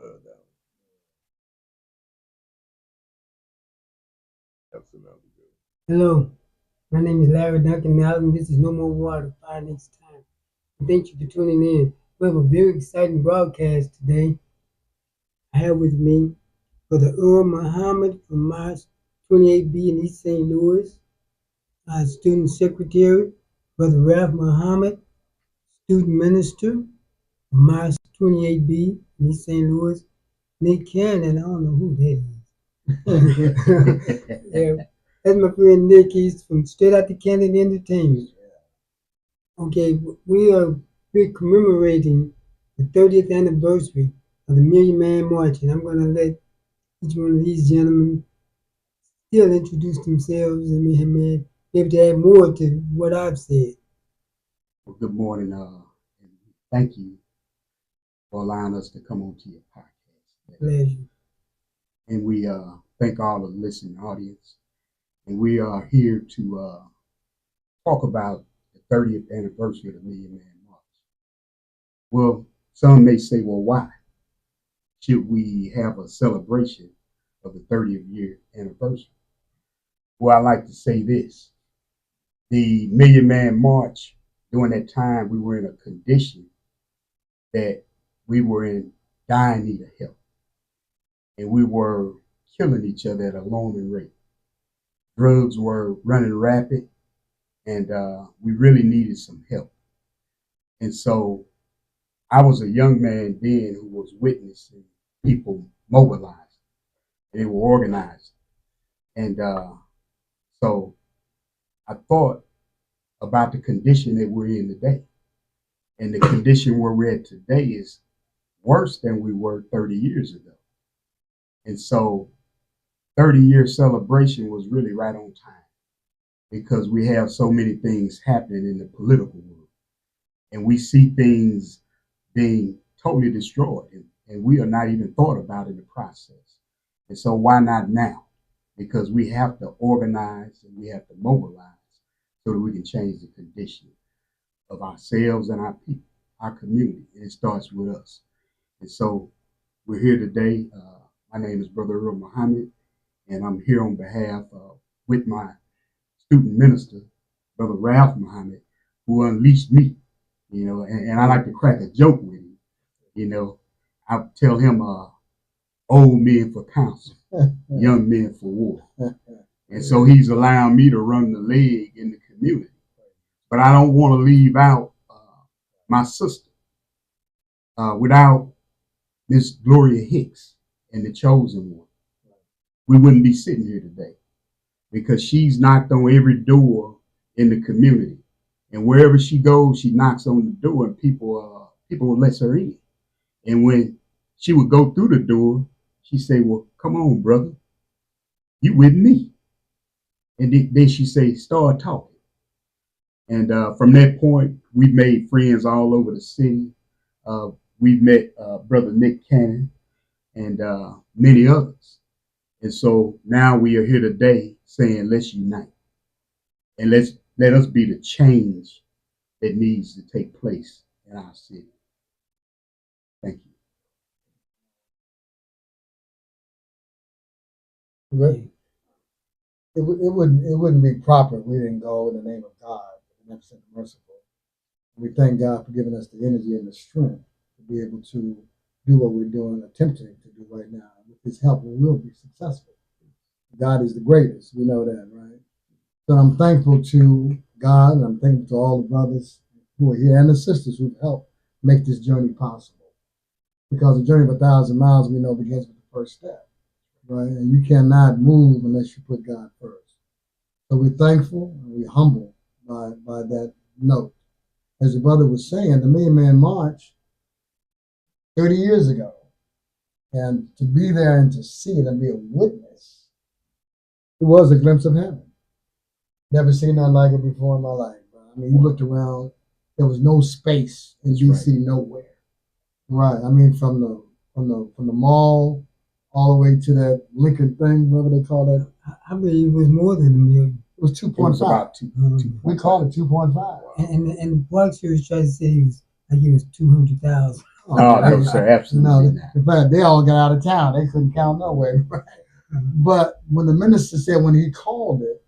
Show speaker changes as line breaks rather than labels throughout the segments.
love that one. That's another good
Hello, my name is Larry Duncan Allen. This is No More Water, Fire Next Time. And thank you for tuning in. We have a very exciting broadcast today. I have with me Brother Earl Muhammad from Mars 28B in East St. Louis, our student secretary, Brother Ralph Muhammad, student minister from Mars 28B in East St. Louis, Nick Cannon. I don't know who that is. Yeah, that's my friend Nick. He's from Straight Out the Cannon Entertainment. Okay, we're commemorating the 30th anniversary of the Million Man March, and I'm going to let each one of these gentlemen still introduce themselves and may be able to add more to what I've said.
Well, good morning, and thank you for allowing us to come on to your podcast.
Pleasure.
And we thank all the listening audience. And we are here to talk about the 30th anniversary of the Million Man March. Well, some may say, well, why should we have a celebration of the 30th year anniversary? Well, I like to say this. The Million Man March, during that time, we were in a condition that we were in dire need of help. And we were killing each other at an alarming rate. Drugs were running rapid, and we really needed some help. And so I was a young man then who was witnessing people mobilized. They were organized. And so I thought about the condition that we're in today. And the condition where we're at today is worse than we were 30 years ago. And so 30-year celebration was really right on time because we have so many things happening in the political world. And we see things being totally destroyed, and we are not even thought about in the process. And so why not now? Because we have to organize and we have to mobilize so that we can change the condition of ourselves and our people, our community. And it starts with us. And so we're here today. My name is Brother Earl Muhammad, and I'm here on behalf of, with my student minister, Brother Ralph Muhammad, who unleashed me, and I like to crack a joke with him. I tell him old men for counsel, young men for war. And so he's allowing me to run the leg in the community. But I don't want to leave out my sister. Without Miss Gloria Hicks and the chosen one, we wouldn't be sitting here today because she's knocked on every door in the community. And wherever she goes, she knocks on the door and people will let her in. And when she would go through the door, she'd say, well, come on, brother, you with me. And then she say, start talking. And from that point, we've made friends all over the city. We've met Brother Nick Cannon and many others. And so now we are here today saying, let's unite. And let us be the change that needs to take place in our city. Thank
you. It wouldn't be proper if we didn't go in the name of God, the beneficent and merciful. We thank God for giving us the energy and the strength to be able to do what we're doing, attempting to do right now. With His help, we will be successful. God is the greatest. We know that, right? So I'm thankful to God, and I'm thankful to all the brothers who are here and the sisters who've helped make this journey possible. Because the journey of 1,000 miles, we know, begins with the first step, right? And you cannot move unless you put God first. So we're thankful and we're humbled by that note. As the brother was saying, the Million Man March 30 years ago, and to be there and to see it and be a witness, it was a glimpse of heaven. Never seen nothing like it before in my life. I mean, you looked around, there was no space in DC, right. Nowhere. Right. I mean, from the mall all the way to that Lincoln thing, whatever they call that.
I believe it was more than a million.
It was 2.5.
About 2.
We called it 2.5.
And the Black Church tried to say it was 200,000.
No, sir, absolutely not.
In fact, they all got out of town. They couldn't count nowhere. Right? But when the minister said when he called it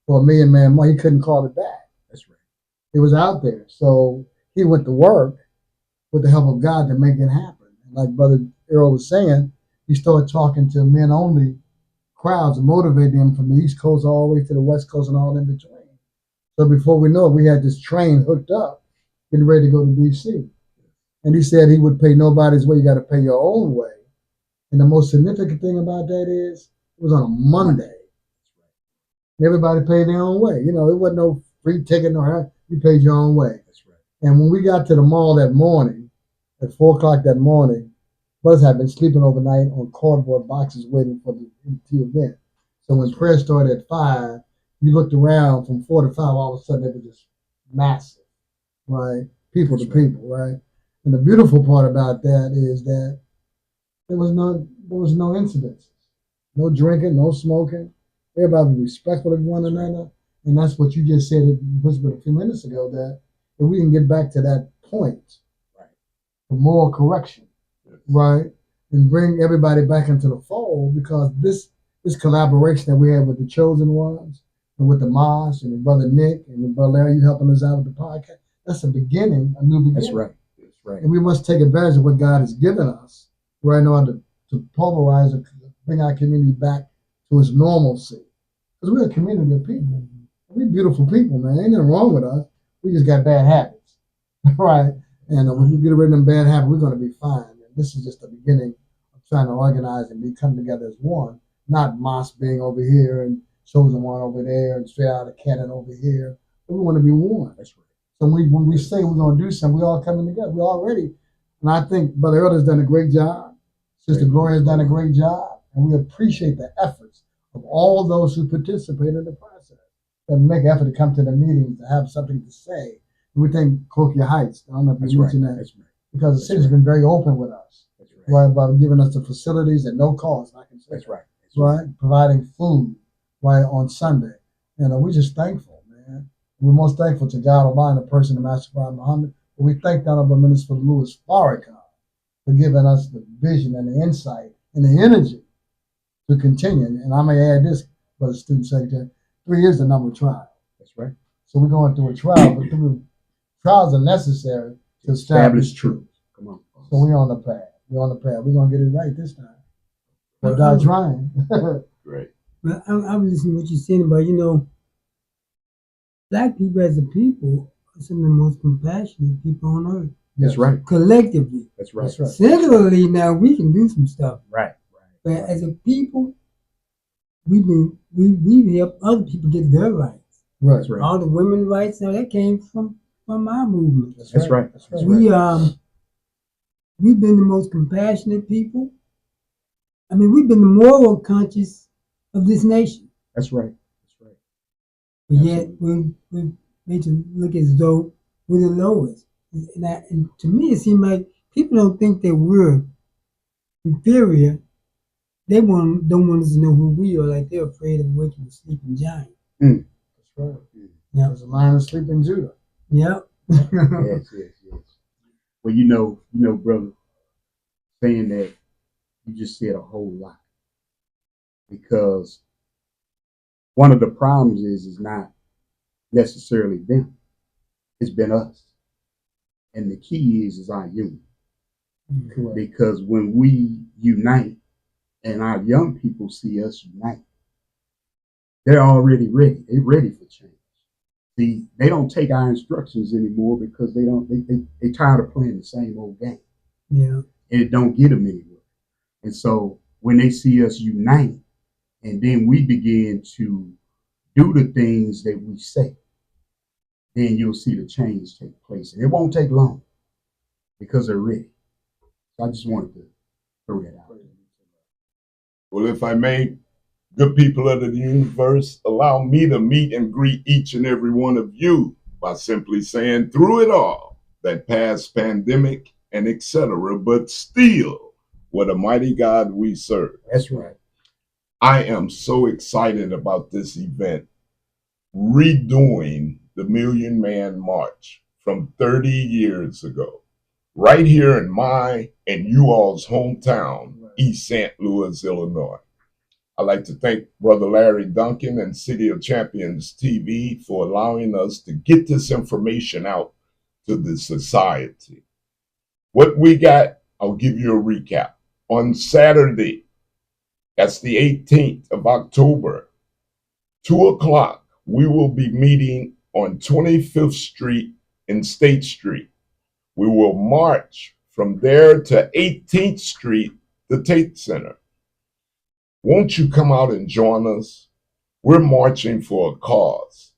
for a million man more, he couldn't call it back.
That's right.
It was out there. So he went to work with the help of God to make it happen. And like Brother Earl was saying, he started talking to men only crowds and motivate them from the East Coast all the way to the West Coast and all in between. So before we know it, we had this train hooked up, getting ready to go to D.C. And he said he would pay nobody's way. You got to pay your own way. And the most significant thing about that is it was on a Monday. Everybody paid their own way. You know, it wasn't no free ticket, no, you paid your own way.
That's right.
And when we got to the mall that morning, at 4 o'clock that morning, brothers had been sleeping overnight on cardboard boxes waiting for the event. So when prayer started at 5, you looked around from 4 to 5, all of a sudden it was just massive, right? People to people, right? And the beautiful part about that is that there was no incidences, no drinking, no smoking. Everybody was respectful of one another. And that's what you just said a few minutes ago, that if we can get back to that point,
right,
for moral correction, right, and bring everybody back into the fold, because this collaboration that we have with the chosen ones and with the Moss and with Brother Nick and with Brother Larry, you helping us out with the podcast, that's a beginning, a new beginning.
That's right. That's right.
And we must take advantage of what God has given us right now to pulverize and bring our community back to its normalcy. Because we're a community of people. We're beautiful people, man. Ain't nothing wrong with us. We just got bad habits, right? And when we get rid of them bad habits, we're going to be fine. And this is just the beginning of trying to organize and come together as one, not Moss being over here and Chosen One over there and Straight Out of Cannon over here. But we want to be one. That's right. So when we say we're going to do something, we're all coming together. We're all ready. And I think Brother Earl has done a great job. Sister Gloria has done a great job. And we appreciate the efforts of all those who participate in the process, that make effort to come to the meetings, to have something to say. And we thank Cokia Heights. I don't know if you mentioned that. That's right. Because the city's been very open with us. That's right. About giving us the facilities at no cost, I can say. That's right. Right? Providing food, right, on Sunday. And we're just thankful, man. We're most thankful to God Almighty, the person of Master Prophet Muhammad. But we thank the Honorable Minister Louis Farrakhan for giving us the vision and the insight and the energy to continue. And I may add this, Brother Student Secretary, 3 years the number of trials. That's right. So we're going through a trial, but trials are necessary to establish truth. Come on. So we're on the path. We're on the path. We're going to get it right this time. We're not trying.
Great.
But I'm listening to what you're saying about, Black people as a people are some of the most compassionate people on earth.
That's right.
Collectively.
That's right. That's
right. Singularly, now we can do some stuff.
Right.
But as a people, we help other people get their rights.
Right. That's right.
All the women's rights, now that came from our movement.
That's right. That's right.
We've been the most compassionate people. I mean, we've been the moral conscious of this nation.
That's right. That's right.
But yet we're made to look as though we're the lowest. And to me, it seems like people don't think that we're inferior. They don't want us to know who we are, like they're afraid of waking the sleeping giant.
That's right. Yeah. There's a lion asleep in Judah.
Yep.
Yes. Well, brother, saying that, you just said a whole lot. Because one of the problems is not necessarily them. It's been us. And the key is our union.
Correct.
Because when we unite and our young people see us unite, they're already ready. They're ready for change. See, they don't take our instructions anymore because they tired of playing the same old game.
Yeah.
And it don't get them anywhere. And so when they see us unite and then we begin to do the things that we say, then you'll see the change take place. And it won't take long because they're ready. So I just wanted to throw that out.
Well, if I may, good people of the universe, allow me to meet and greet each and every one of you by simply saying, through it all, that past pandemic and etc., but still, what a mighty God we serve.
That's right.
I am so excited about this event, redoing the Million Man March from 30 years ago. right here in my and you all's hometown, East St. Louis, Illinois. I'd like to thank Brother Larry Duncan and City of Champions TV for allowing us to get this information out to the society. What we got, I'll give you a recap. On Saturday, that's the 18th of October, 2 o'clock, we will be meeting on 25th Street and State Street. We will march from there to 18th Street, the Tate Center. Won't you come out and join us? We're marching for a cause,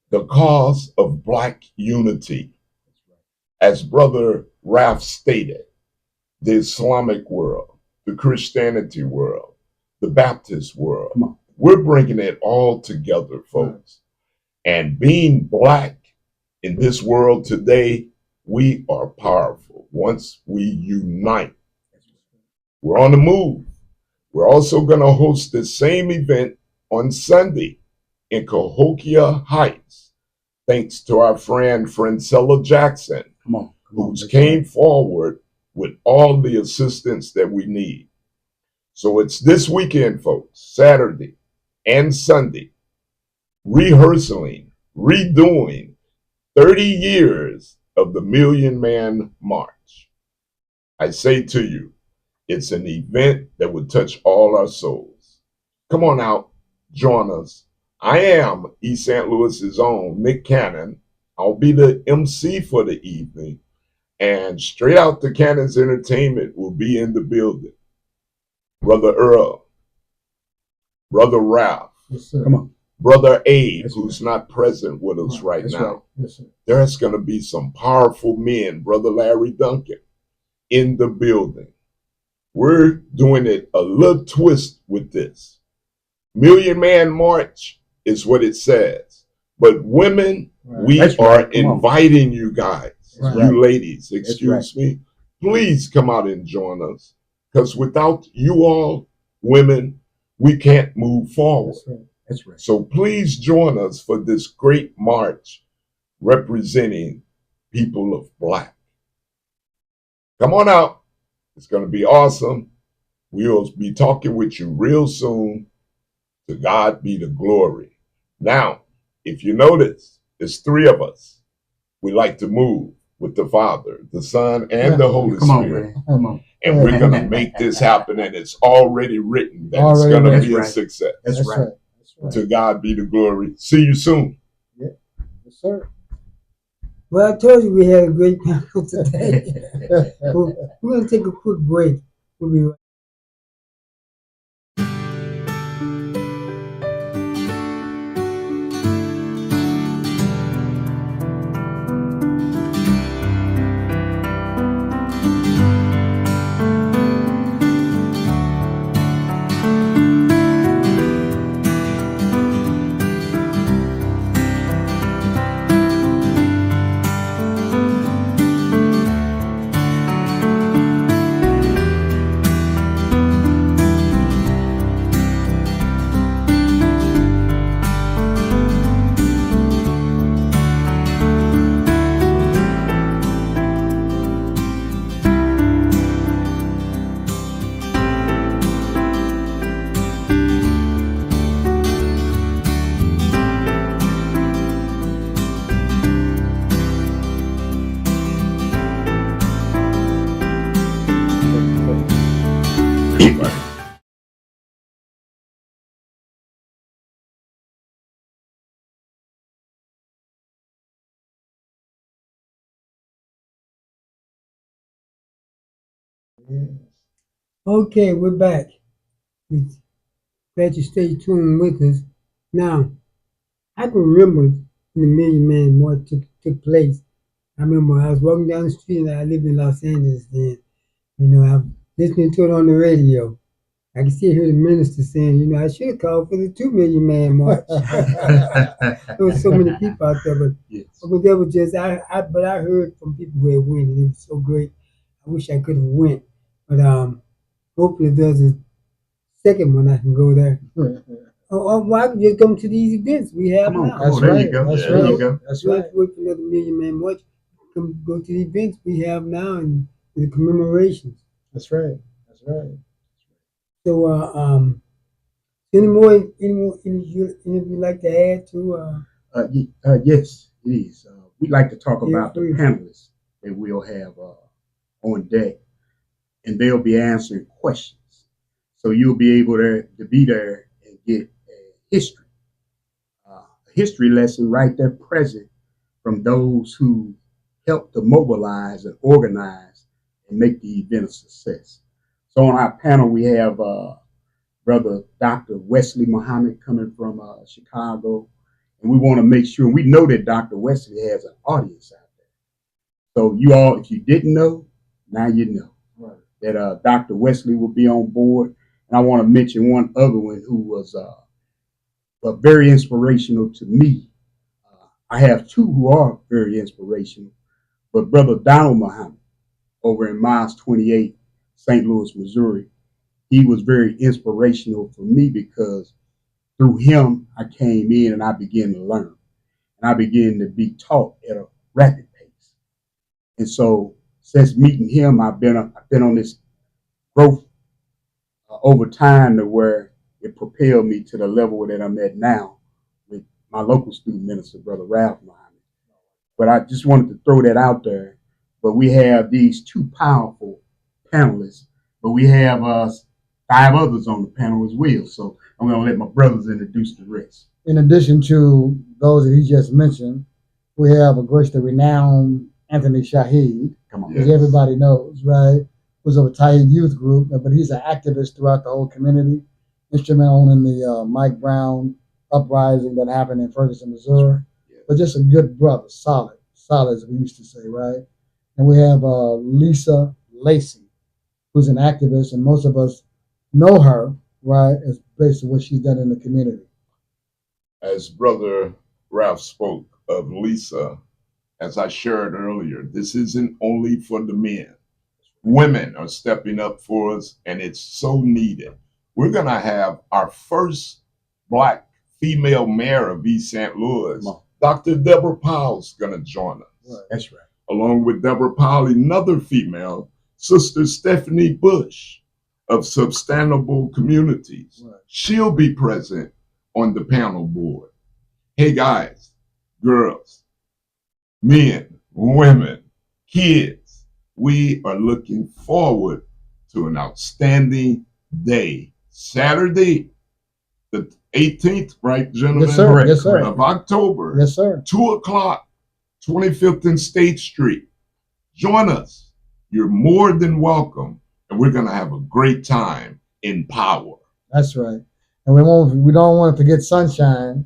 the cause of Black unity. As Brother Ralph stated, the Islamic world, the Christianity world, the Baptist world, we're bringing it all together, folks. And being Black in this world today, we are powerful once we unite. We're on the move. We're also going to host the same event on Sunday in Cahokia Heights, thanks to our friend Francella Jackson, who came forward with all the assistance that we need. So it's this weekend, folks, Saturday and Sunday, rehearsing, redoing 30 years of the Million Man March. I say to you, it's an event that would touch all our souls. Come on out, join us. I am East St. Louis's own Nick Cannon. I'll be the MC for the evening, and straight out the Cannon's Entertainment will be in the building. Brother Earl, Brother Ralph,
Yes, sir.
Come on.
Brother Abe,
That's
who's not present with us right
That's
now.
right. Yes, sir.
There's going to be some powerful men, Brother Larry Duncan, in the building. We're doing it a little twist with this. Million Man March is what it says. But women,
Right.
we
That's
are
right. Come on.
inviting you guys,
That's
you
right.
ladies,
That's
excuse me, please come out and join us. Because without you all, women, we can't move forward.
That's right.
That's right.
So please join us for this great march representing people of Black. Come on out. It's going to be awesome. We'll be talking with you real soon. To God be the glory. Now, if you notice, there's three of us. We like to move with the Father, the Son, and the Holy
Come on,
Spirit.
man. Come on.
And we're going to make this happen, and it's already written that it's
Already
going to
written.
be a
That's right.
success.
That's right.
That's right.
To God be the glory. See you soon.
Yes, sir.
Well, I told you we had a great panel today. Well, we're going to take a quick break. We'll be right
Yes.
Okay, we're back. We're glad you stay tuned with us. Now, I can remember when the Million Man March took place. I remember I was walking down the street, and I lived in Los Angeles then. You know, I was listening to it on the radio. I could still hear the minister saying, you know, I should have called for the 2 Million Man March. There was so many people out there, but
Yes.
that was just but I heard from people who had went, and it was so great. I wish I could have went, but hopefully if there's a second one I can go there. Or I can just come to these events we have
Come on,
now.
come on. There you go.
That's
There
right.
you go.
That's
You
right.
have to wait for another Million Man March. go to the events we have now and the commemorations.
That's right. That's right.
So, any of you like to add to?
Yes, it is. We'd like to talk
Feel
about the
free.
panelists that we'll have on deck, and they'll be answering questions. So you'll be able to be there and get a history lesson right there present from those who helped to mobilize and organize and make the event a success. So on our panel, we have Brother Dr. Wesley Muhammad coming from Chicago. And we want to make sure, we know that Dr. Wesley has an audience out there. So you all, if you didn't know, now you know
Right.
that Dr. Wesley will be on board. And I want to mention one other one who was very inspirational to me. I have two who are very inspirational, but Brother Donald Muhammad over in Miles 28, St. Louis, Missouri, he was very inspirational for me because through him, I came in and I began to learn. And I began to be taught at a rapid pace. And so since meeting him, I've been on this growth over time to where it propelled me to the level that I'm at now with my local student minister, Brother Ralph Muhammad. But I just wanted to throw that out there. But we have these two powerful panelists, but we have 5 others on the panel as well. So I'm going to let my brothers introduce the rest.
In addition to those that he just mentioned, we have a graciously renowned Anthony Shahid,
Come on.
Yes.
as everybody knows, right? Who's of a Taib youth group, but he's an activist throughout the whole community, instrumental in the Mike Brown uprising that happened in Ferguson, Missouri.
Yes.
But just a good brother, solid as we used to say, right? And we have Lisa Lacey, who's an activist, and most of us know her, right, as based on what she's done in the community.
As Brother Ralph spoke of Lisa, as I shared earlier, this isn't only for the men. Women are stepping up for us, and it's so needed. We're going to have our first Black female mayor of East St. Louis. Dr. Deborah Powell's going to join us.
Right.
That's right.
Along with Deborah Powell, another female, Sister Stephanie Bush of Sustainable Communities.
Right.
She'll be present on the panel board. Hey guys, girls, men, women, kids, we are looking forward to an outstanding day. Saturday, the 18th, right, gentlemen?
Yes, sir.
Correct,
Yes, sir.
Of October,
Yes, sir.
2 o'clock, 25th and State Street. Join us. You're more than welcome. And we're going to have a great time in power.
That's right. And we don't want to forget Sunshine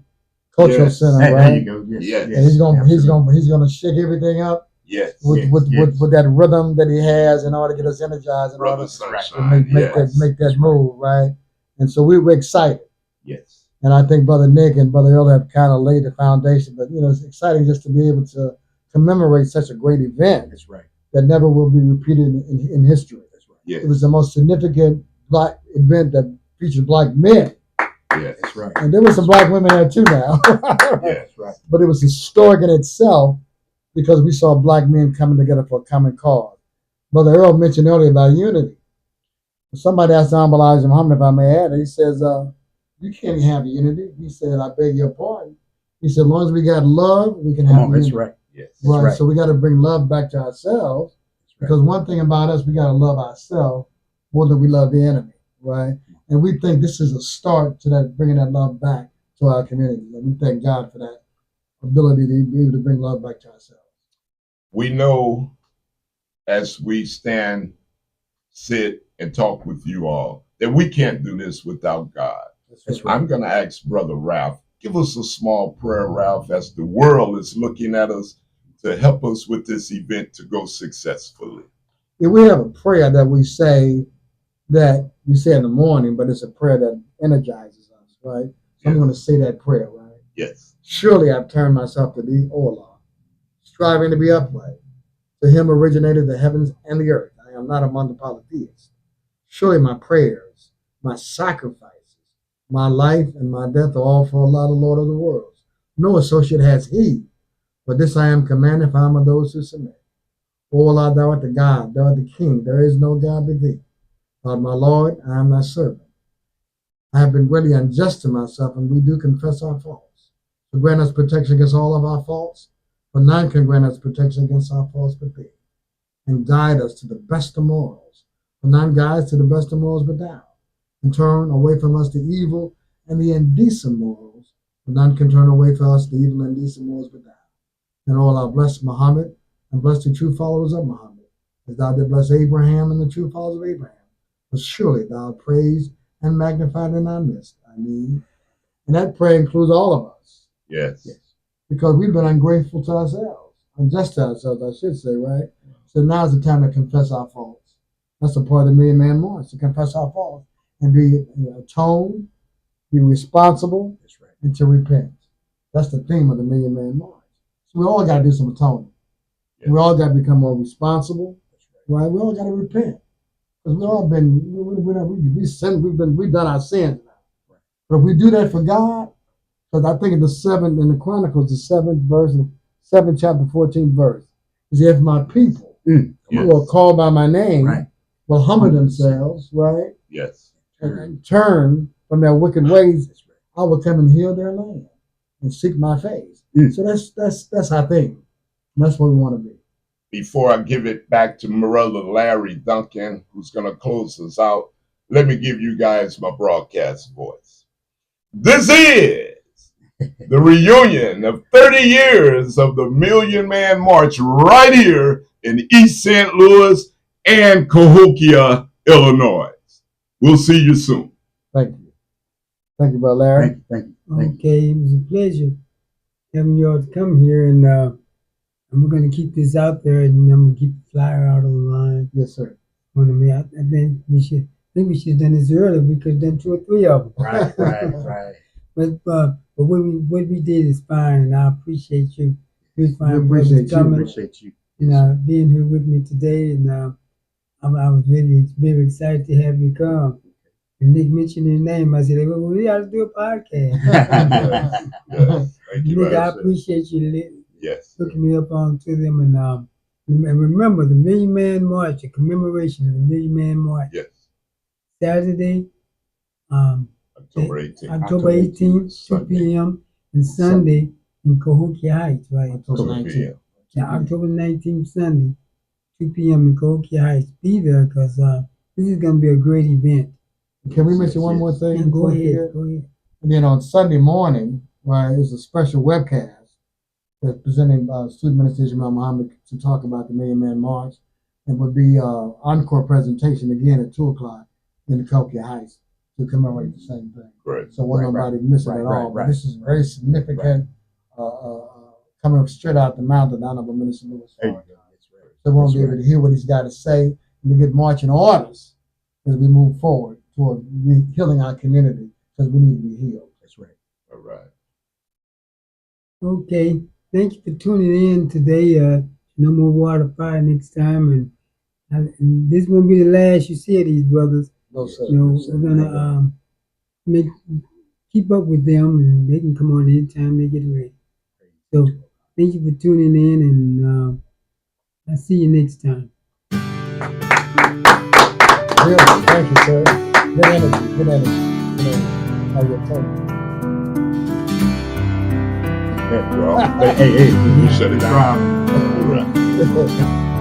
Cultural
Yes.
Center,
Hey,
right?
there you go. Yes.
Yes.
yes.
And he's
Absolutely.
gonna shake everything up
Yes.
with
Yes.
with that rhythm that he has in order to get us energized in
Brother
order to
Sunshine.
make
Yes.
that move, right? And so we're excited.
Yes.
And I think Brother Nick and Brother Earl have kind of laid the foundation. But it's exciting just to be able to commemorate such a great event
That's right.
that never will be repeated in history.
That's right.
Yes.
It was the most significant Black event that featured Black men.
Yes.
That's right.
And there were some Black women there too now.
Yes.
That's right.
But it was historic in itself because we saw Black men coming together for a common cause. Brother Earl mentioned earlier about unity. Somebody asked Honorable Elijah Muhammad, if I may add, he says, you can't have unity. He said, I beg your pardon. He said, as long as we got love, we can
Come
have
on.
unity.
That's right.
Yes.
Right.
right.
So we got to bring love back to ourselves.
That's right.
Because one thing about us, we got to love ourselves more than we love the enemy, right? And we think this is a start to that, bringing that love back to our community. And we thank God for that ability to be able to bring love back to ourselves.
We know as we stand, sit, and talk with you all that we can't do this without God.
That's right.
I'm going to ask Brother Ralph, give us a small prayer, Ralph, as the world is looking at us to help us with this event to go successfully.
Yeah, we have a prayer that we say in the morning, but it's a prayer that energizes us, right? So I'm
Yes.
going to say that prayer, right?
Yes.
Surely I've turned myself to thee, O Allah, striving to be upright. To him originated the heavens and the earth. I am not among the polytheists. Surely my prayers, my sacrifices, my life and my death are all for Allah, the Lord of the worlds. No associate has he. For this I am commanded, for I am of those who submit. O Lord, thou art the God, thou art the King, there is no God but thee. Lord, my Lord, I am thy servant. I have been really unjust to myself, and we do confess our faults. So grant us protection against all of our faults, for none can grant us protection against our faults but thee. And guide us to the best of morals, for none guides to the best of morals but thou. And turn away from us the evil and the indecent morals, for none can turn away from us the evil and indecent morals but thou. And all our bless Muhammad, and bless the true followers of Muhammad, as thou did bless Abraham and the true followers of Abraham. For surely thou art praised and magnified in our midst. I mean, and that prayer includes all of us.
Yes.
Because we've been ungrateful to ourselves, unjust to ourselves, I should say, right? So now's the time to confess our faults. That's a part of the Million Man March, to confess our faults and be atoned, be responsible, and to repent. That's the theme of the Million Man March. So we all got to do some atoning. Yes. We all got to become more responsible, right? We all got to repent. Because we've all been, we sinned, we've done our sins now. Right. But if we do that for God, because I think in the Chronicles, the 7th verse, 7th chapter, 14th verse, is if my people who are called by my name will humble themselves, right?
Yes.
And turn from their wicked ways, I will come and heal their land and seek my face. So that's our thing. And that's where we want to be.
Before I give it back to Brother Larry Duncan, who's going to close us out, let me give you guys my broadcast voice. This is the reunion of 30 years of the Million Man March right here in East St. Louis and Cahokia, Illinois. We'll see you soon.
Thank you. Thank you, Brother Larry.
Thank you.
Okay, it was a pleasure having you all to come here, and we're going to keep this out there, and I'm going to keep the flyer out on the line.
Yes, sir.
I think we should have done this earlier. We could have done 2 or 3 of them.
Right.
But what we did is fine, and I appreciate you.
We appreciate you.
Being here with me today, and I was really very excited to have you come. And Nick mentioned your name. I said, well, we ought to do a podcast.
Yes. Thank you,
Nick, I appreciate you looking me up onto them. And remember, the Million Man March, a commemoration of the Million Man March.
Yes.
Saturday,
October 18th.
October 18th, 2 p.m. and Sunday in Cahokia Heights, right?
October 19th.
Yeah, October 19th, Sunday, 2 p.m. in Cahokia Heights. Be there because this is going to be a great event.
Can we mention one more thing?
Yeah, go ahead.
And then on Sunday morning, right, there's a special webcast that's presenting Student Minister Ismail Muhammad to talk about the Million Man March. It would be an encore presentation again at 2 o'clock in the Cahokia Heights to commemorate the same thing.
Right.
So nobody missing at all. But this is very significant, coming straight out the mountain, Honorable Minister Lewis. So we won't be able to hear what he's got to say and to get marching orders as we move forward toward healing our community, because we need to be healed.
That's right.
All right.
Okay. Thank you for tuning in today. No more water fire next time. And this won't be the last you see of these brothers.
No, sir.
We're going to keep up with them, and they can come on anytime they get ready. So thank you for tuning in, and I'll see you next time.
Thank you, sir. Good energy. How you feeling?
Hey, you shut it down. All right.